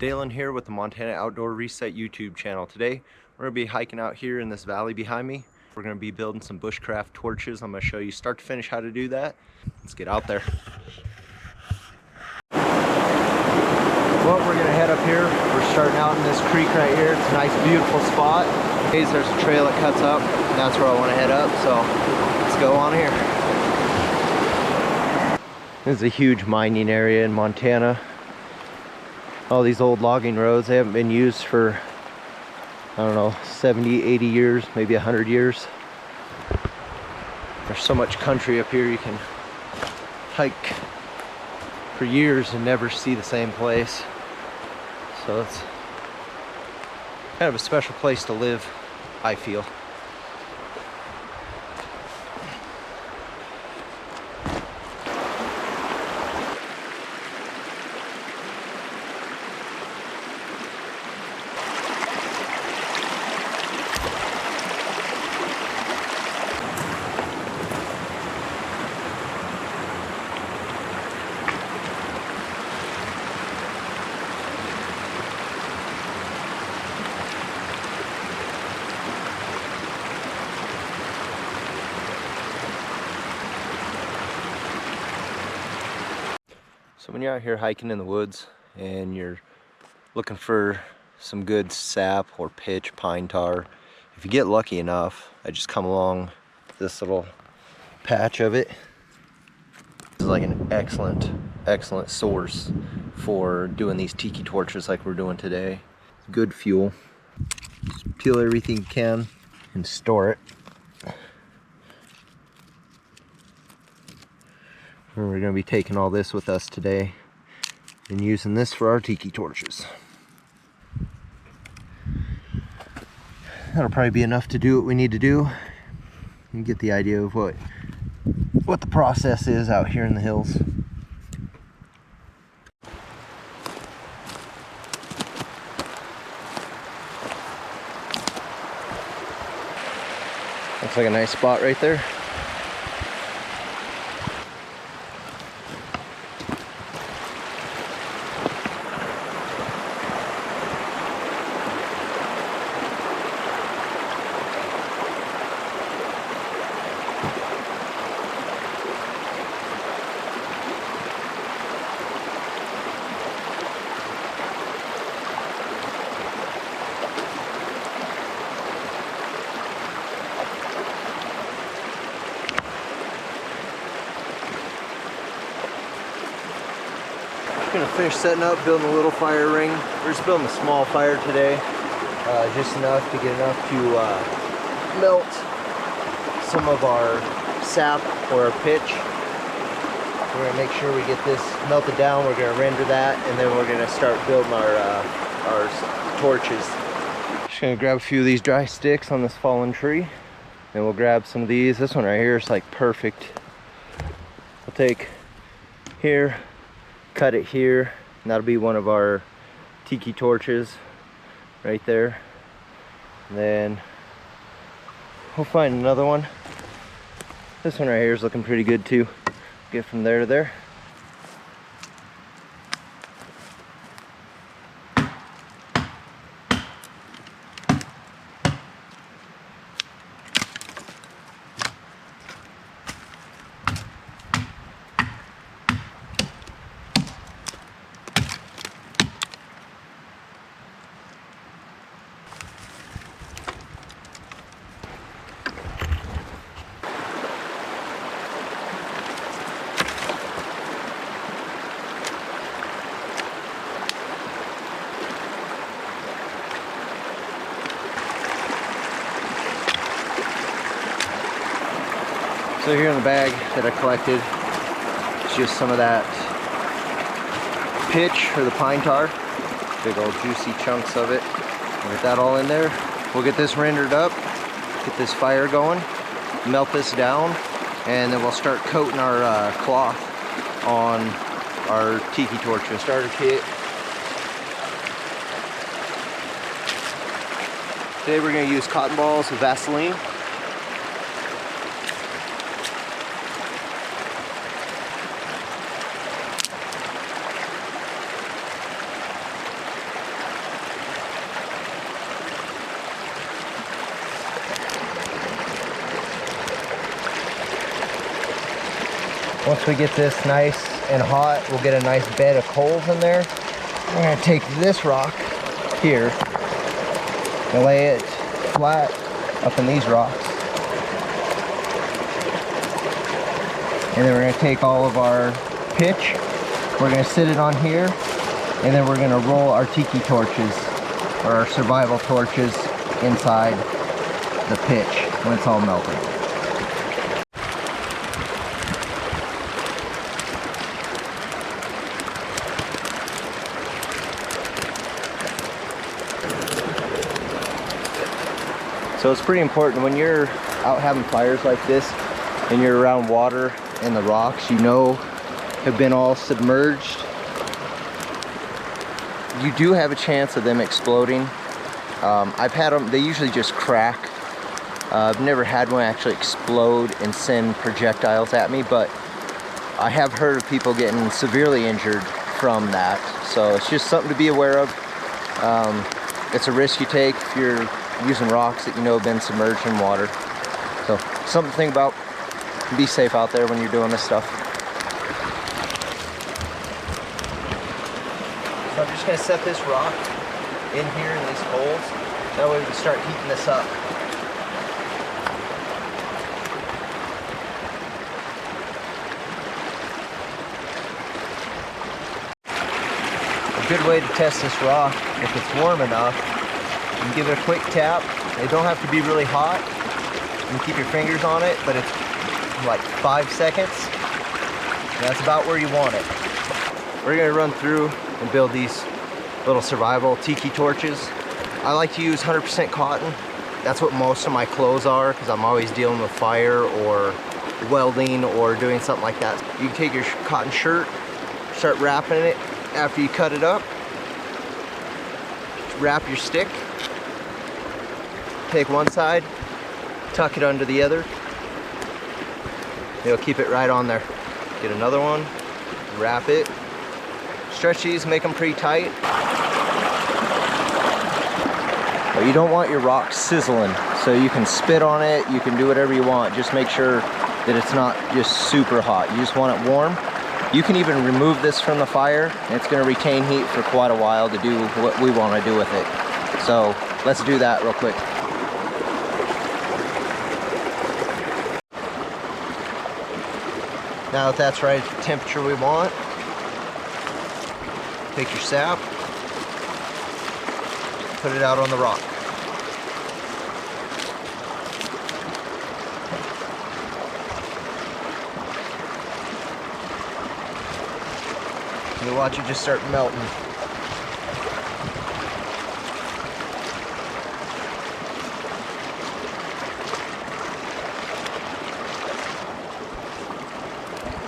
Dalen here with the Montana Outdoor Reset YouTube channel. Today we're going to be hiking out here in this valley behind me. We're going to be building some bushcraft torches. I'm going to show you start to finish how to do that. Let's get out there. Well, we're going to head up here. We're starting out in this creek right here. It's a nice beautiful spot. There's a trail that cuts up. That's where I want to head up, so let's go on here. This is a huge mining area in Montana. All these old logging roads, they haven't been used for, I don't know, 70, 80 years, maybe 100 years. There's so much country up here, you can hike for years and never see the same place. So it's kind of a special place to live, I feel. So when you're out here hiking in the woods and you're looking for some good sap or pitch, pine tar, if you get lucky enough, I just come along this little patch of it. This is like an excellent source for doing these tiki torches like we're doing today. Good fuel. Just peel everything you can and store it. And we're going to be taking all this with us today and using this for our tiki torches. That'll probably be enough to do what we need to do and get the idea of what the process is out here in the hills. Looks like a nice spot right there. Gonna finish setting up, building a little fire ring. We're just building a small fire today, just enough to get enough to melt some of our sap or our pitch. We're gonna make sure we get this melted down. We're gonna render that, and then we're gonna start building our torches. Just gonna grab a few of these dry sticks on this fallen tree, and we'll grab some of these. This one right here is like perfect. We'll take here, cut it here, and that'll be one of our tiki torches right there. And then we'll find another one. This one right here is looking pretty good too. Get from there to there. So here in the bag that I collected is just some of that pitch or the pine tar. Big old juicy chunks of it. We'll get that all in there. We'll get this rendered up, get this fire going, melt this down, and then we'll start coating our cloth on our tiki torch and starter kit. Today we're going to use cotton balls with Vaseline. Once we get this nice and hot, we'll get a nice bed of coals in there. We're gonna take this rock here and lay it flat up in these rocks. And then we're gonna take all of our pitch, we're gonna sit it on here, and then we're gonna roll our tiki torches, or our survival torches, inside the pitch when it's all melted. So it's pretty important when you're out having fires like this and you're around water and the rocks, you know, have been all submerged. You do have a chance of them exploding. I've had them, they usually just crack. I've never had one actually explode and send projectiles at me, but I have heard of people getting severely injured from that. So it's just something to be aware of. It's a risk you take if you're using rocks that you know have been submerged in water. So something to think about. Be safe out there when you're doing this stuff. So I'm just going to set this rock in here in these holes. That way we can start heating this up. A good way to test this rock, if it's warm enough, you can give it a quick tap. They don't have to be really hot. You can keep your fingers on it, but it's like 5 seconds. That's about where you want it. We're gonna run through and build these little survival tiki torches. I like to use 100% cotton. That's what most of my clothes are, because I'm always dealing with fire or welding or doing something like that. You can take your cotton shirt, start wrapping it. After you cut it up, wrap your stick. Take one side, tuck it under the other. It'll keep it right on there. Get another one, wrap it. Stretch these, make them pretty tight. But you don't want your rock sizzling, so you can spit on it, you can do whatever you want. Just make sure that it's not just super hot. You just want it warm. You can even remove this from the fire, and it's gonna retain heat for quite a while to do what we wanna do with it. So let's do that real quick. Now that that's right at the temperature we want, take your sap, put it out on the rock. You'll watch it just start melting.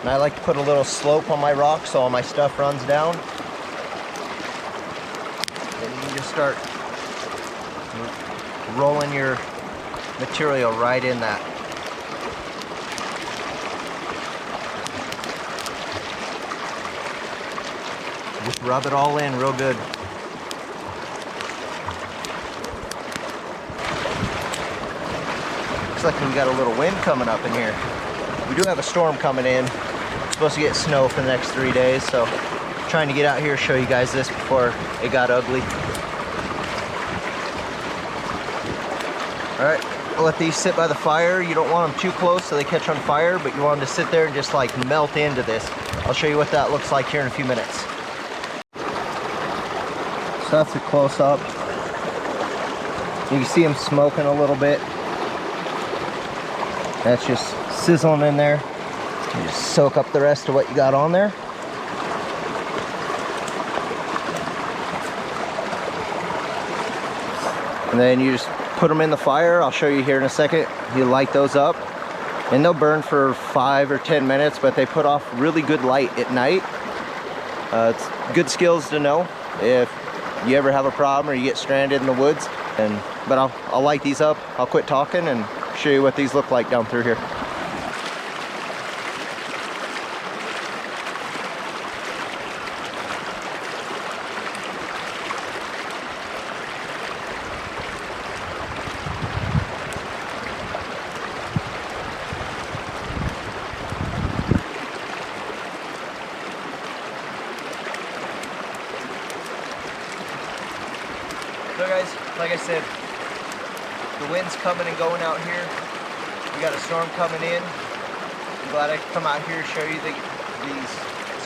And I like to put a little slope on my rock so all my stuff runs down. And you can just start rolling your material right in that. Just rub it all in real good. Looks like we got a little wind coming up in here. We do have a storm coming in. Supposed to get snow for the next 3 days, so I'm trying to get out here, show you guys this before it got ugly. All right, I'll let these sit by the fire. You don't want them too close so they catch on fire, but you want them to sit there and just like melt into this. I'll show you what that looks like here in a few minutes. So that's a close up. You can see them smoking a little bit. That's just sizzling in there. You just soak up the rest of what you got on there. And then you just put them in the fire. I'll show you here in a second. You light those up and they'll burn for 5 or 10 minutes, but they put off really good light at night. It's good skills to know if you ever have a problem or you get stranded in the woods. But I'll light these up. I'll quit talking and show you what these look like down through here. So guys, like I said, the wind's coming and going out here. We got a storm coming in. I'm glad I could come out here and show you these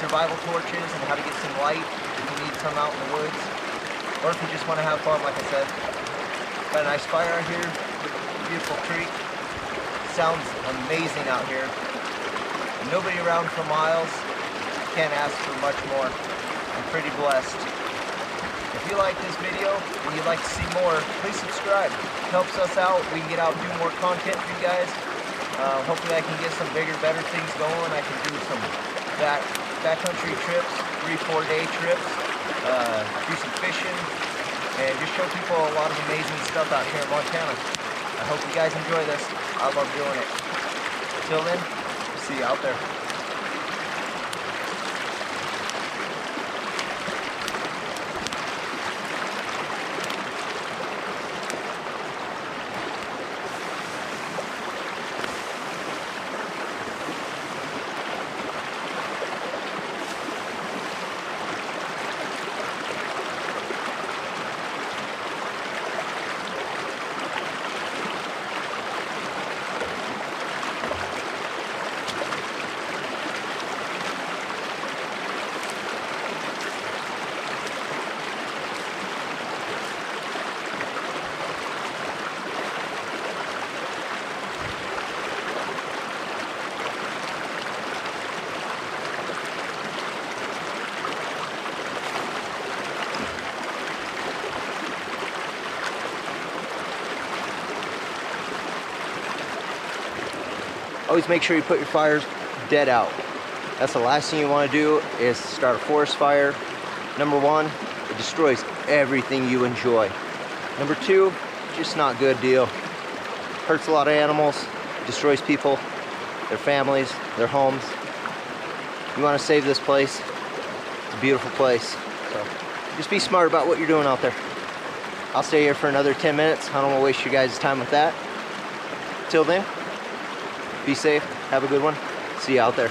survival torches and how to get some light if you need some out in the woods. Or if you just want to have fun, like I said. Got a nice fire out here, beautiful creek. Sounds amazing out here. Nobody around for miles. Can't ask for much more. I'm pretty blessed. If you like this video and you'd like to see more, please subscribe. It helps us out. We can get out and do more content for you guys. Hopefully I can get some bigger, better things going. I can do some backcountry trips, 3-4 day trips, do some fishing, and just show people a lot of amazing stuff out here in Montana. I hope you guys enjoy this. I love doing it. Till then, see you out there. Always make sure you put your fires dead out. That's the last thing you want to do is start a forest fire. Number one, it destroys everything you enjoy. Number two, just not good deal. Hurts a lot of animals, destroys people, their families, their homes. You want to save this place. It's a beautiful place. So just be smart about what you're doing out there. I'll stay here for another 10 minutes. I don't want to waste your guys' time with that. Till then, be safe, have a good one, see you out there.